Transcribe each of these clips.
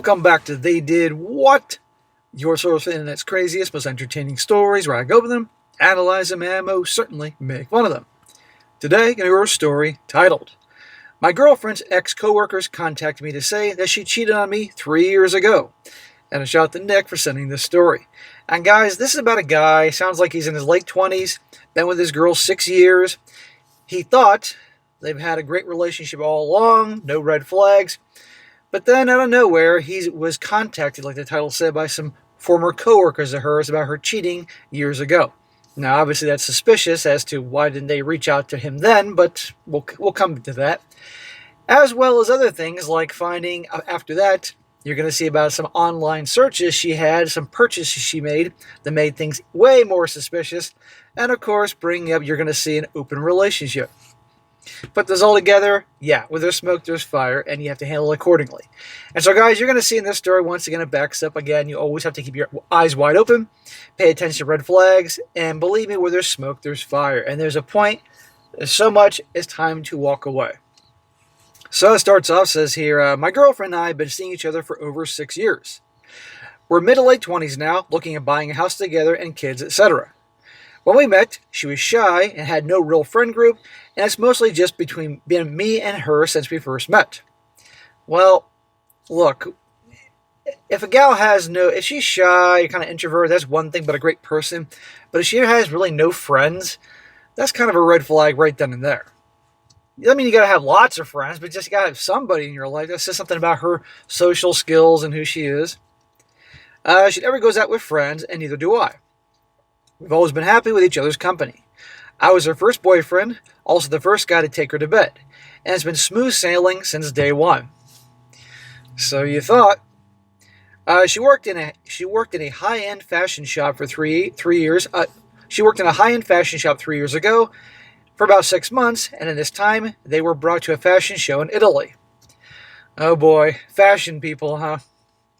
Welcome back to They Did What? Your source for the internet's craziest, most entertaining stories, where I go over them, analyze them, and most certainly make fun of them. Today, I'm going to hear a story titled, My Girlfriend's Ex-Coworkers Contacted Me to Say That She Cheated on Me 3 years ago. And a shout out to Nick for sending this story. And guys, this is about a guy, sounds like he's in his late 20s, been with his girl 6 years. He thought they've had a great relationship all along, no red flags. But then, out of nowhere, he was contacted, like the title said, by some former coworkers of hers about her cheating years ago. Now, obviously, that's suspicious as to why didn't they reach out to him then, but we'll come to that. As well as other things, like finding, after that, you're going to see about some online searches she had, some purchases she made that made things way more suspicious, and of course, bringing up, you're going to see an open relationship. Put this all together, yeah, where there's smoke, there's fire, and you have to handle it accordingly. And so, guys, you're going to see in this story, once again, it backs up. Again, you always have to keep your eyes wide open, pay attention to red flags, and believe me, where there's smoke, there's fire. And there's a point, there's so much, it's time to walk away. So it starts off, says here, my girlfriend and I have been seeing each other for over 6 years. We're mid to late 20s now, looking at buying a house together and kids, etc. When we met, she was shy and had no real friend group, and it's mostly just between me and her since we first met. Well, look, if a gal if she's shy, kind of introvert, that's one thing, but a great person. But if she has really no friends, that's kind of a red flag right then and there. I mean, you got to have lots of friends, but just got to have somebody in your life that says something about her social skills and who she is. She never goes out with friends, and neither do I. We've always been happy with each other's company. I was her first boyfriend, also the first guy to take her to bed, and it's been smooth sailing since day one. So you thought. She worked in a high-end fashion shop for 3 years. She worked in a high-end fashion shop 3 years ago for about 6 months, and in this time, they were brought to a fashion show in Italy. Oh boy, fashion people, huh?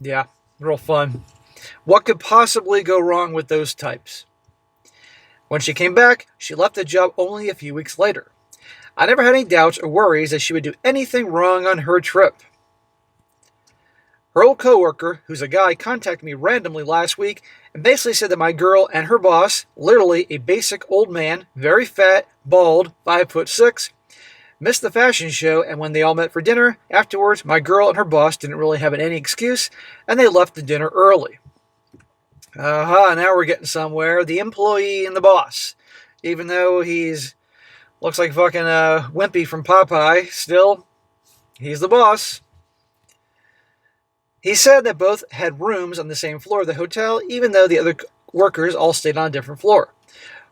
Yeah, real fun. What could possibly go wrong with those types? When she came back, she left the job only a few weeks later. I never had any doubts or worries that she would do anything wrong on her trip. Her old coworker, who's a guy, contacted me randomly last week and basically said that my girl and her boss, literally a basic old man, very fat, bald, 5'6", missed the fashion show, and when they all met for dinner, afterwards, my girl and her boss didn't really have any excuse, and they left the dinner early. Now we're getting somewhere. The employee and the boss. Even though looks like fucking Wimpy from Popeye, still, he's the boss. He said that both had rooms on the same floor of the hotel, even though the other workers all stayed on a different floor.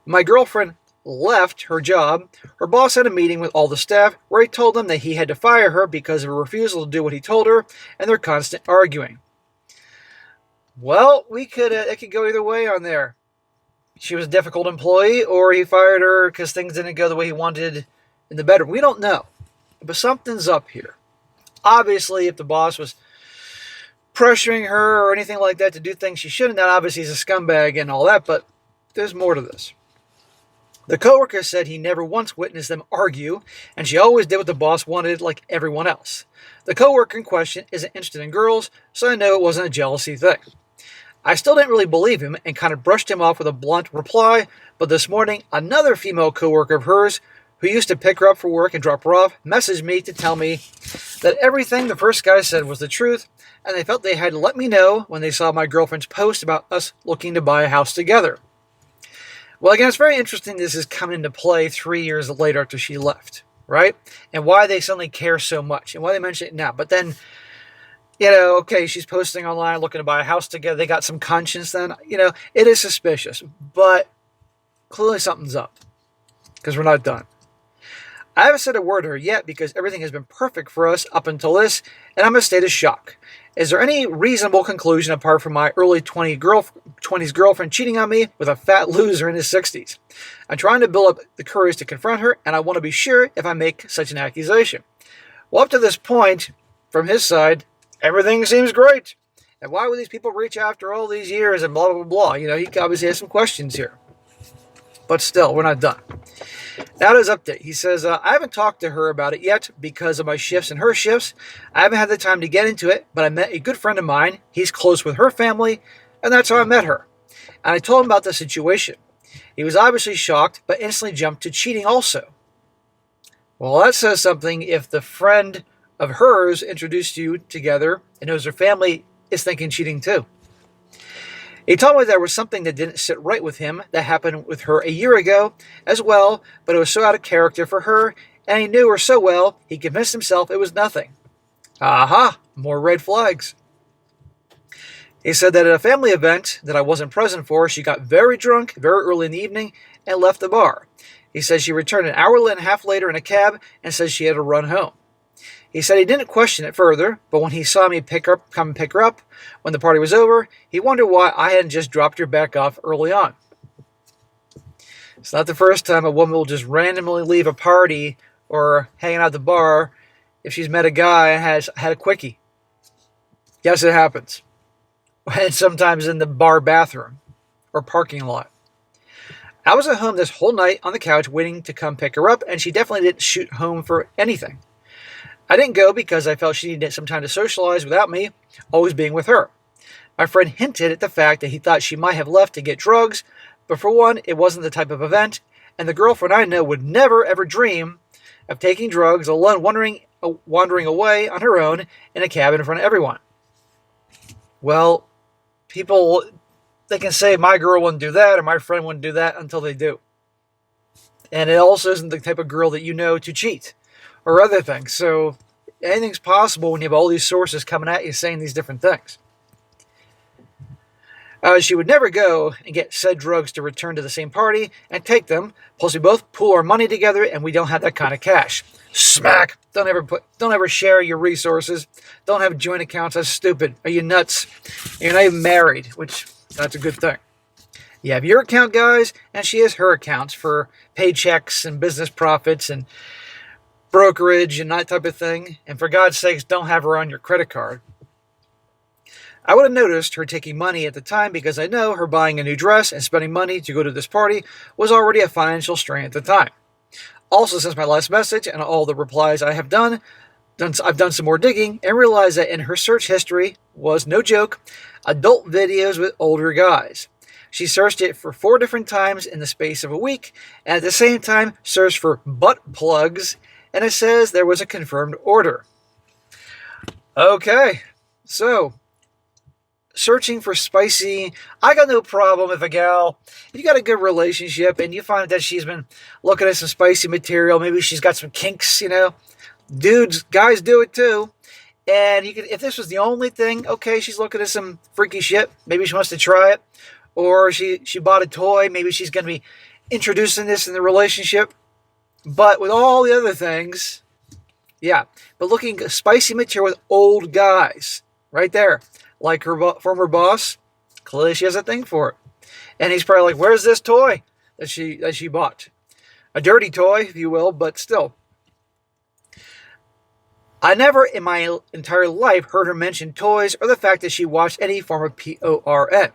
When my girlfriend left her job, her boss had a meeting with all the staff where he told them that he had to fire her because of her refusal to do what he told her and their constant arguing. Well, it could go either way on there. She was a difficult employee, or he fired her because things didn't go the way he wanted in the bedroom. We don't know. But something's up here. Obviously, if the boss was pressuring her or anything like that to do things she shouldn't, then obviously he's a scumbag and all that, but there's more to this. The coworker said he never once witnessed them argue, and she always did what the boss wanted like everyone else. The coworker in question isn't interested in girls, so I know it wasn't a jealousy thing. I still didn't really believe him and kind of brushed him off with a blunt reply, but this morning, another female coworker of hers, who used to pick her up for work and drop her off, messaged me to tell me that everything the first guy said was the truth, and they felt they had to let me know when they saw my girlfriend's post about us looking to buy a house together. Well, again, it's very interesting this is coming into play 3 years later after she left, right? And why they suddenly care so much, and why they mention it now. But then, okay, she's posting online looking to buy a house together. They got some conscience then. It is suspicious, but clearly something's up because we're not done. I haven't said a word to her yet because everything has been perfect for us up until this, and I'm in a state of shock. Is there any reasonable conclusion apart from my early 20s girlfriend cheating on me with a fat loser in his 60s? I'm trying to build up the courage to confront her, and I want to be sure if I make such an accusation. Well, up to this point, from his side, everything seems great. And why would these people reach after all these years and blah, blah, blah? He obviously has some questions here. But still, we're not done. Now his update. He says, I haven't talked to her about it yet because of my shifts and her shifts. I haven't had the time to get into it, but I met a good friend of mine. He's close with her family, and that's how I met her. And I told him about the situation. He was obviously shocked, but instantly jumped to cheating also. Well, that says something if the friend of hers introduced you together and knows her family is thinking cheating too. He told me there was something that didn't sit right with him that happened with her a year ago as well, but it was so out of character for her, and he knew her so well, he convinced himself it was nothing. Aha, more red flags. He said that at a family event that I wasn't present for, she got very drunk very early in the evening and left the bar. He says she returned an hour and a half later in a cab and says she had to run home. He said he didn't question it further, but when he saw me come and pick her up when the party was over, he wondered why I hadn't just dropped her back off early on. It's not the first time a woman will just randomly leave a party or hanging out at the bar if she's met a guy and has had a quickie. Yes, it happens. And sometimes in the bar bathroom or parking lot. I was at home this whole night on the couch waiting to come pick her up, and she definitely didn't shoot home for anything. I didn't go because I felt she needed some time to socialize without me always being with her. My friend hinted at the fact that he thought she might have left to get drugs, but for one, it wasn't the type of event, and the girlfriend I know would never ever dream of taking drugs alone, wandering away on her own in a cab in front of everyone. Well, people, they can say my girl wouldn't do that or my friend wouldn't do that until they do. And it also isn't the type of girl that you know to cheat or other things. So anything's possible when you have all these sources coming at you saying these different things. She would never go and get said drugs to return to the same party and take them. Plus, we both pool our money together, and we don't have that kind of cash. Smack! Don't ever share your resources. Don't have joint accounts. That's stupid. Are you nuts? You're not even married, which that's a good thing. You have your account, guys, and she has her accounts for paychecks and business profits and brokerage and that type of thing. And for God's sakes, don't have her on your credit card. I would have noticed her taking money at the time because I know her buying a new dress and spending money to go to this party was already a financial strain at the time. Also, since my last message and all the replies I have done, I've done some more digging and realized that in her search history was, no joke, adult videos with older guys. She searched it for 4 different times in the space of a week, and at the same time searched for butt plugs, and it says there was a confirmed order. Okay, so searching for spicy, I got no problem if a gal, if you got a good relationship and you find that she's been looking at some spicy material, maybe she's got some kinks, dudes, guys do it too. And you can, if this was the only thing, okay, she's looking at some freaky shit, maybe she wants to try it, or she bought a toy, maybe she's going to be introducing this in the relationship. But with all the other things, yeah, but looking at spicy material with old guys, right there. Like her former boss, clearly she has a thing for it. And he's probably like, where's this toy that she bought? A dirty toy, if you will, but still. I never in my entire life heard her mention toys or the fact that she watched any form of porn.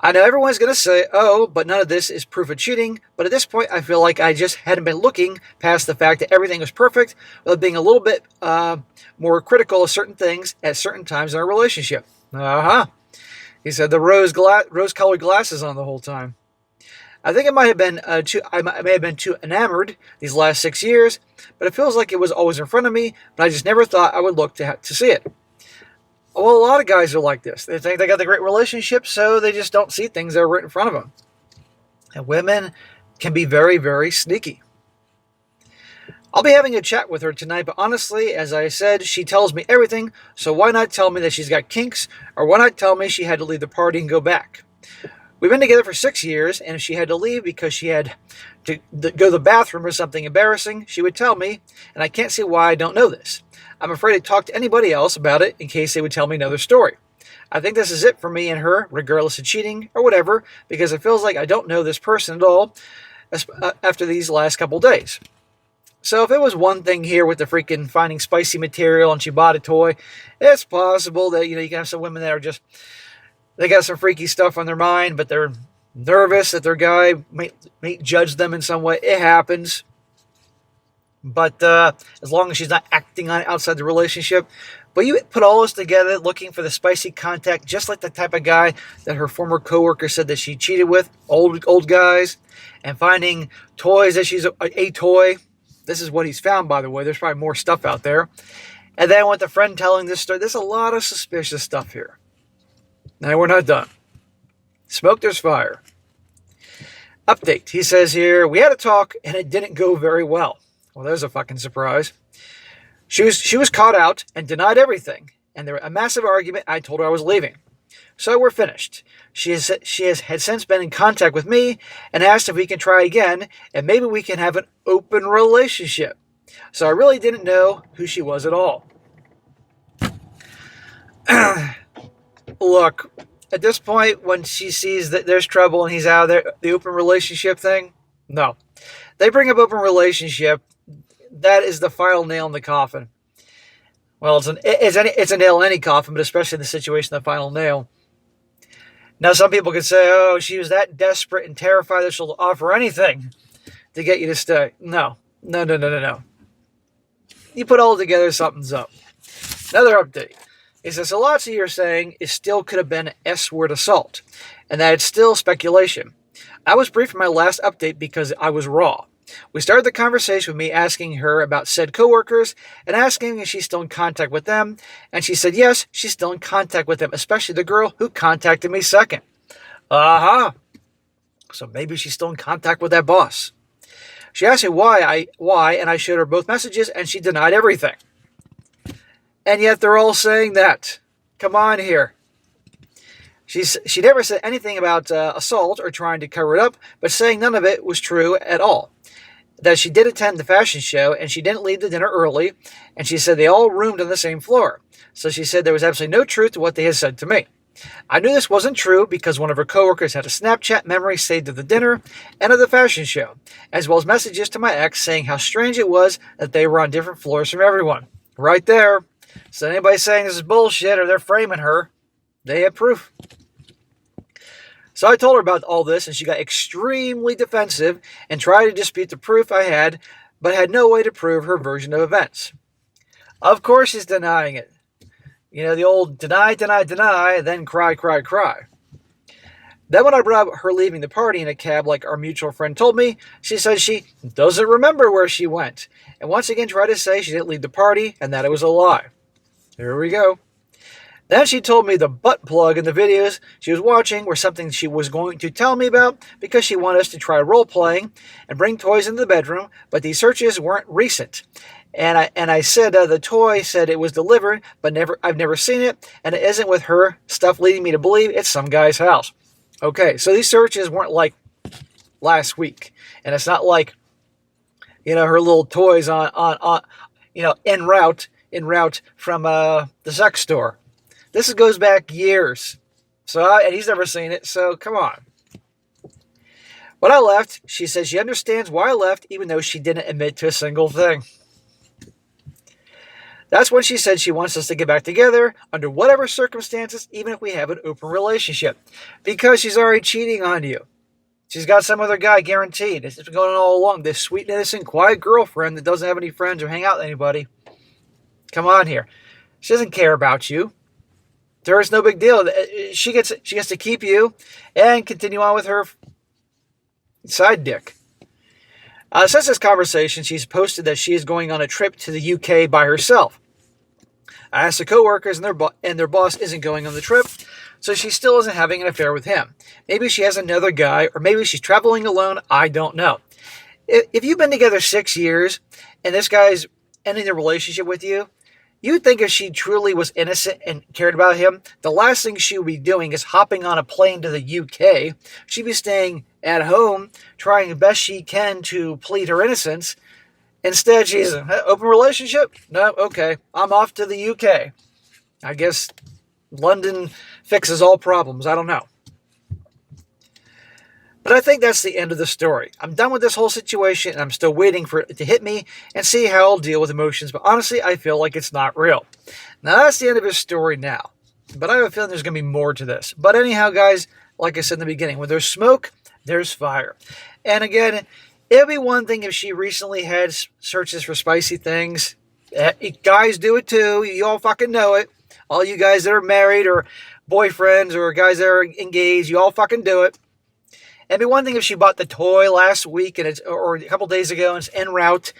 I know everyone's going to say, oh, but none of this is proof of cheating. But at this point, I feel like I just hadn't been looking past the fact that everything was perfect without being a little bit more critical of certain things at certain times in our relationship. He said the rose-colored glasses on the whole time. I think I may have been too enamored these last 6 years, but it feels like it was always in front of me, but I just never thought I would look to see it. Well, a lot of guys are like this. They think they got the great relationship, so they just don't see things that are right in front of them. And women can be very, very sneaky. I'll be having a chat with her tonight, but honestly, as I said, she tells me everything, so why not tell me that she's got kinks, or why not tell me she had to leave the party and go back? We've been together for 6 years, and if she had to leave because she had to go to the bathroom or something embarrassing, she would tell me, and I can't see why I don't know this. I'm afraid to talk to anybody else about it in case they would tell me another story. I think this is it for me and her, regardless of cheating or whatever, because it feels like I don't know this person at all after these last couple days. So if it was one thing here with the freaking finding spicy material and she bought a toy, it's possible that, you can have some women that are just, they got some freaky stuff on their mind, but they're nervous that their guy may judge them in some way. It happens. But as long as she's not acting on it outside the relationship. But you put all this together, looking for the spicy contact, just like the type of guy that her former coworker said that she cheated with, old guys, and finding toys that she's a toy. This is what he's found, by the way. There's probably more stuff out there. And then with the friend telling this story, there's a lot of suspicious stuff here. Now, we're not done. Smoke, there's fire. Update. He says here, we had a talk and it didn't go very well. Well, there's a fucking surprise. She was caught out and denied everything. And there was a massive argument. I told her I was leaving. So we're finished. She had since been in contact with me and asked if we can try again and maybe we can have an open relationship. So I really didn't know who she was at all. Look, at this point, when she sees that there's trouble and he's out of there, the open relationship thing, no. They bring up open relationship. That is the final nail in the coffin. Well, it's a nail in any coffin, but especially in the situation, the final nail. Now, some people could say, oh, she was that desperate and terrified that she'll offer anything to get you to stay. No. You put all together, something's up. Another update. It says, so lots of you're saying it still could have been an S-word assault, and that it's still speculation. I was briefed in my last update because I was raw. We started the conversation with me asking her about said coworkers and asking if she's still in contact with them, and she said yes, she's still in contact with them, especially the girl who contacted me second. Uh-huh. So maybe she's still in contact with that boss. She asked me why, and I showed her both messages, and she denied everything. And yet they're all saying that. Come on here. She never said anything about assault or trying to cover it up, but saying none of it was true at all. That she did attend the fashion show, and she didn't leave the dinner early, and she said they all roomed on the same floor. So she said there was absolutely no truth to what they had said to me. I knew this wasn't true because one of her coworkers had a Snapchat memory saved of the dinner and of the fashion show, as well as messages to my ex saying how strange it was that they were on different floors from everyone. Right there. So anybody saying this is bullshit or they're framing her, they have proof. So I told her about all this, and she got extremely defensive and tried to dispute the proof I had, but had no way to prove her version of events. Of course she's denying it. You know, the old deny, then cry. Then when I brought up her leaving the party in a cab like our mutual friend told me, she said she doesn't remember where she went, and once again tried to say she didn't leave the party and that it was a lie. Here we go. Then she told me the butt plug in the videos she was watching were something she was going to tell me about because she wanted us to try role-playing and bring toys into the bedroom, but these searches weren't recent. And I said the toy said it was delivered, but I've never seen it, and it isn't with her stuff leading me to believe it's some guy's house. Okay, so these searches weren't like last week, and it's not like, you know, her little toys on you know, en route from the sex store. This goes back years. And he's never seen it, so come on. When I left, she said she understands why I left, even though she didn't admit to a single thing. That's when she said she wants us to get back together under whatever circumstances, even if we have an open relationship. Because she's already cheating on you. She's got some other guy, guaranteed. It's been going on all along. This sweet, innocent, quiet girlfriend that doesn't have any friends or hang out with anybody. Come on here. She doesn't care about you. To her, it's no big deal. She gets to keep you and continue on with her side dick. Since this conversation, she's posted that she is going on a trip to the UK by herself. I asked the coworkers, and their boss isn't going on the trip, so she still isn't having an affair with him. Maybe she has another guy, or maybe she's traveling alone. I don't know. If you've been together 6 years, and this guy's ending the relationship with you, you would think if she truly was innocent and cared about him, the last thing she would be doing is hopping on a plane to the UK. She'd be staying at home, trying the best she can to plead her innocence. Instead, she's open relationship? No, okay. I'm off to the UK. I guess London fixes all problems. I don't know. But I think that's the end of the story. I'm done with this whole situation, and I'm still waiting for it to hit me and see how I'll deal with emotions. But honestly, I feel like it's not real. Now, that's the end of his story now. But I have a feeling there's going to be more to this. But anyhow, guys, like I said in the beginning, when there's smoke, there's fire. And again, It would be one thing if she recently had searches for spicy things. Guys do it too. You all fucking know it. All you guys that are married or boyfriends or guys that are engaged, you all fucking do it. It'd be one thing if she bought the toy last week or a couple days ago and it's en route.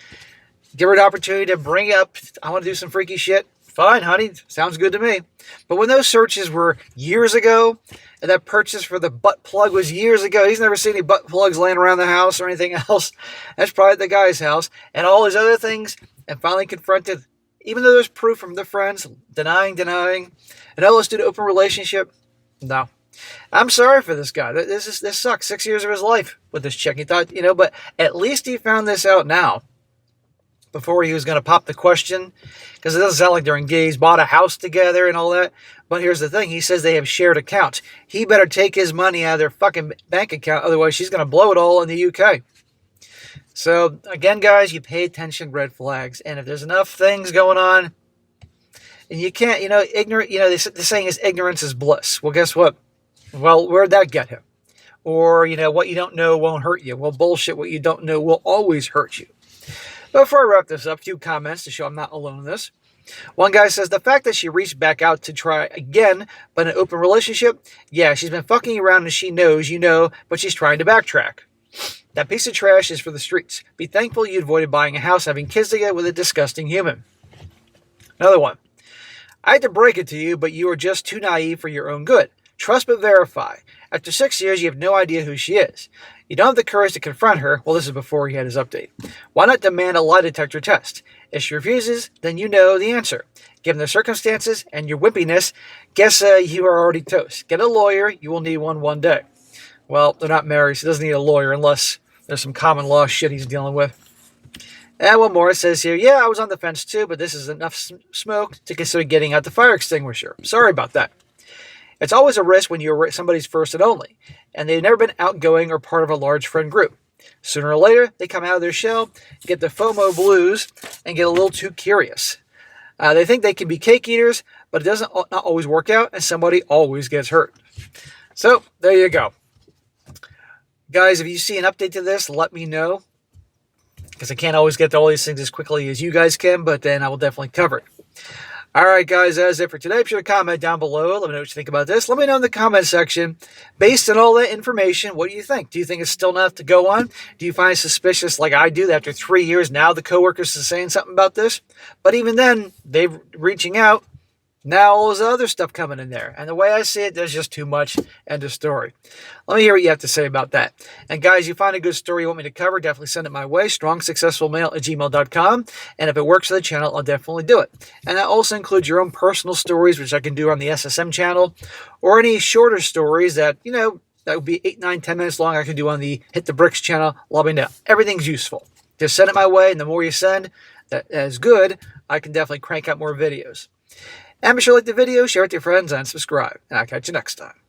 Give her the opportunity to bring up, I want to do some freaky shit. Fine, honey. Sounds good to me. But when those searches were years ago, and that purchase for the butt plug was years ago, he's never seen any butt plugs laying around the house or anything else. That's probably at the guy's house. And all his other things, and finally confronted, even though there's proof from the friends, denying. And let's do the open relationship. No. I'm sorry for this guy. This sucks. 6 years of his life with this chick. He thought, but at least he found this out now. Before he was going to pop the question, because it doesn't sound like they're engaged, bought a house together and all that. But here's the thing. He says they have shared accounts. He better take his money out of their fucking bank account. Otherwise, she's going to blow it all in the UK. So, again, guys, you pay attention, red flags. And if there's enough things going on, and you can't, ignorant, the saying is ignorance is bliss. Well, guess what? Well, where'd that get him? Or, what you don't know won't hurt you. Well, bullshit, what you don't know will always hurt you. Before I wrap this up, a few comments to show I'm not alone in this. One guy says, the fact that she reached back out to try again, but in an open relationship, yeah, she's been fucking around and she knows, but she's trying to backtrack. That piece of trash is for the streets. Be thankful you avoided buying a house, having kids together with a disgusting human. Another one. I hate to break it to you, but you are just too naive for your own good. Trust but verify. After 6 years, you have no idea who she is. You don't have the courage to confront her. Well, this is before he had his update. Why not demand a lie detector test? If she refuses, then you know the answer. Given the circumstances and your wimpiness, guess you are already toast. Get a lawyer. You will need one day. Well, they're not married, so he doesn't need a lawyer unless there's some common law shit he's dealing with. And one more, it says here, yeah, I was on the fence too, but this is enough smoke to consider getting out the fire extinguisher. Sorry about that. It's always a risk when you're somebody's first and only, and they've never been outgoing or part of a large friend group. Sooner or later, they come out of their shell, get the FOMO blues, and get a little too curious. They think they can be cake eaters, but it doesn't not always work out, and somebody always gets hurt. So, there you go. Guys, if you see an update to this, let me know, because I can't always get to all these things as quickly as you guys can, but then I will definitely cover it. All right, guys, that's it for today. Be sure to comment down below. Let me know what you think about this. Let me know in the comment section, based on all that information, what do you think? Do you think it's still enough to go on? Do you find it suspicious, like I do, that after 3 years now the coworkers are saying something about this? But even then, they're reaching out. Now all this other stuff coming in there. And the way I see it, there's just too much. End of story. Let me hear what you have to say about that. And guys, you find a good story you want me to cover, definitely send it my way. strongsuccessfulmale@gmail.com. And if it works for the channel, I'll definitely do it. And that also includes your own personal stories, which I can do on the SSM channel. Or any shorter stories that, that would be 8, 9, 10 minutes long I can do on the Hit the Bricks channel. Let me know. Everything's useful. Just send it my way. And the more you send, that is good. I can definitely crank out more videos. And be sure to like the video, share it with your friends, and subscribe. And I'll catch you next time.